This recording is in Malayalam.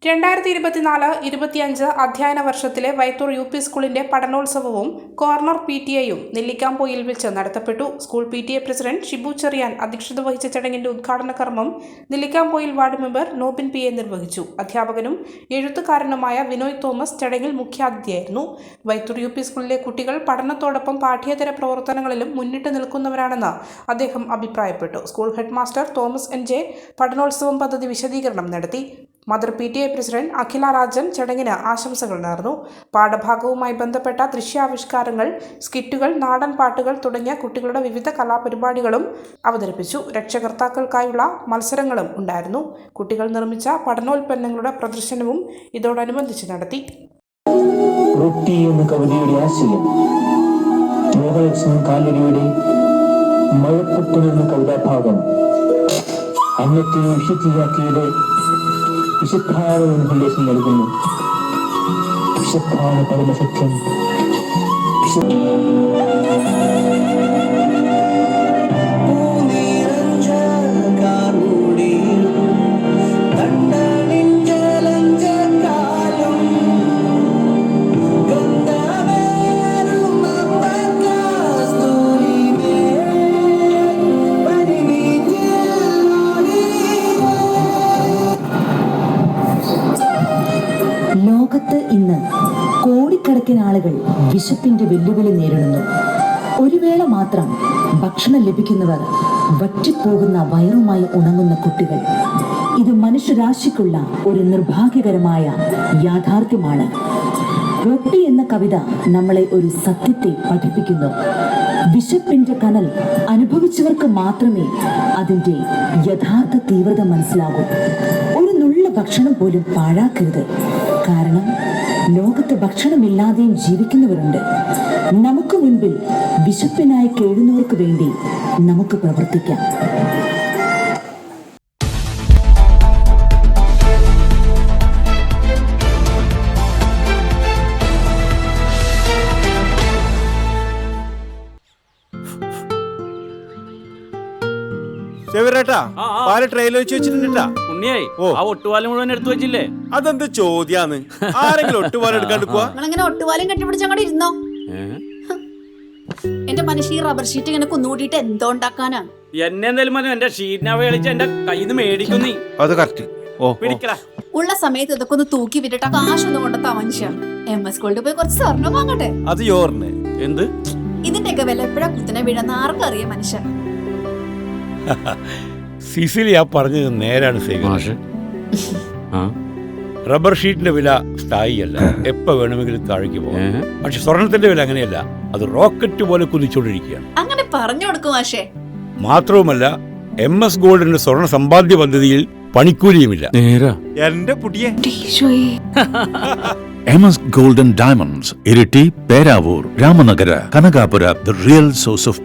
2024-25 അധ്യയന വർഷത്തിലെ വൈത്തൂർ യു പി സ്കൂളിന്റെ പഠനോത്സവവും കോർണർ PTA-യും നെല്ലിക്കാംപൊയിൽ വെച്ച് നടത്തപ്പെട്ടു. School PTA president Shibu Cheriyan അധ്യക്ഷത വഹിച്ച ചടങ്ങിന്റെ ഉദ്ഘാടന കർമ്മം Nellikkampoyil ward member Nobin PA നിർവഹിച്ചു. അധ്യാപകനും എഴുത്തുകാരനുമായ വിനോയ് തോമസ് ചടങ്ങിൽ മുഖ്യാതിഥിയായിരുന്നു. വൈത്തൂർ യു പി സ്കൂളിലെ കുട്ടികൾ പഠനത്തോടൊപ്പം പാഠ്യേതര പ്രവർത്തനങ്ങളിലും മുന്നിട്ട് നിൽക്കുന്നവരാണെന്ന് അദ്ദേഹം അഭിപ്രായപ്പെട്ടു. School head master Thomas NJ പഠനോത്സവം പദ്ധതി വിശദീകരണം നടത്തി. മദർ PTA പ്രസിഡന്റ് അഖില രാജൻ ചടങ്ങിന് ആശംസകൾ നേർന്നു. പാഠഭാഗവുമായി ബന്ധപ്പെട്ട ദൃശ്യാവിഷ്കാരങ്ങൾ, സ്കിറ്റുകൾ, നാടൻ പാട്ടുകൾ തുടങ്ങിയ കുട്ടികളുടെ വിവിധ കലാപരിപാടികളും അവതരിപ്പിച്ചു. രക്ഷകർത്താക്കൾക്കായുള്ള മത്സരങ്ങളും ഉണ്ടായിരുന്നു. കുട്ടികൾ നിർമ്മിച്ച പഠനോൽപ്പന്നങ്ങളുടെ പ്രദർശനവും ഇതോടനുബന്ധിച്ച് നടത്തി. വിശുദ്ധായ സന്ദേശം നൽകുന്നു. വിശുദ്ധായ പരമസത്യം. ലോകത്ത് ഇന്ന് കോടിക്കണക്കിന് ആളുകൾ വിശപ്പിന്റെ വെല്ലുവിളി നേരിടുന്നു. ഒരു വേള മാത്രം ഭക്ഷണം ലഭിക്കുന്നവർ വറ്റിപ്പോകുന്ന വയറുമായി ഉണങ്ങുന്ന കുട്ടികൾ. ഇത് മനുഷ്യരാശിക്കുള്ള ഒരു നിർഭാഗ്യകരമായ യാഥാർത്ഥ്യമാണ്. റൊട്ടി എന്ന കവിത നമ്മളെ ഒരു സത്യത്തെ പഠിപ്പിക്കുന്നു. വിശപ്പിന്റെ കനൽ അനുഭവിച്ചവർക്ക് മാത്രമേ അതിന്റെ യഥാർത്ഥ തീവ്രത മനസ്സിലാകൂ. ഒരു നുള്ള ഭക്ഷണം പോലും പാഴാക്കരുത്. കാരണം ലോകത്ത് ഭക്ഷണമില്ലാതെയും ജീവിക്കുന്നവരുണ്ട്. നമുക്ക് മുൻപിൽ വിശപ്പിനായി കേഴുന്നവർക്ക് വേണ്ടി നമുക്ക് പ്രവർത്തിക്കാം. ഒട്ടുപാലം മുഴുവൻ എടുത്തു വെച്ചില്ലേ? അതെന്ത് ചോദ്യാന്ന്? ആരെങ്കിലും ഒട്ടുപാലം എടുക്കാണ്ടിരിക്കുക? നിങ്ങളിങ്ങനെ ഒട്ടുപാലം കെട്ടിപ്പിടിച്ച് അങ്ങോട്ട് ഇരുന്നോ. എന്റെ മനുഷ്യ ഈ റബ്ബർ ഷീറ്റ് ഇങ്ങനെ കുന്നുകൂട്ടിട്ട് എന്തോ ഉണ്ടാക്കാനാ? എന്നെ എന്തായാലും മതി. എന്റെ ഷീറ്റിനെ കളിച്ച് എന്റെ കയ്യിൽ നിന്ന് മേടിക്കുന്നേ. അത് കറക്റ്റ്. ഉള്ള സമയത്ത് ഇതൊക്കെ ഒന്ന് തൂക്കി വിട്ടിട്ട് കാശൊന്നും കൊണ്ടെത്താ മനുഷ്യ. MS സ്കൂളിൽ പോയി കുറച്ച് സ്വർണ്ണം വാങ്ങട്ടെ. അത് യോറിന് എന്ത്? ഇതിന്റെയൊക്കെ വില എപ്പോഴാ കുത്തിനെ വീഴുന്ന ആർക്കറിയാം മനുഷ്യൻ. സിസിലി ആ പറഞ്ഞത് നേരാണ്. റബ്ബർ ഷീറ്റിന്റെ വില സ്ഥായിയല്ല, എപ്പോ വേണമെങ്കിലും താഴേക്ക് പോകാം. പക്ഷെ സ്വർണത്തിന്റെ വില അങ്ങനെയല്ല, അത് റോക്കറ്റ് പോലെ കുതിച്ചുകൊണ്ടിരിക്കുകയാണ്. അങ്ങനെ പറഞ്ഞു കൊടുക്കും മാഷേ. മാത്രവുമല്ല, MS ഗോൾഡിന്റെ സ്വർണ്ണ സമ്പാദ്യ പദ്ധതിയിൽ പണിക്കൂലിയുമില്ല. എന്റെ പുതിയ MS Gold and Diamonds, Iriti, Peravur, Ramanagara, Kanagapura, the real source of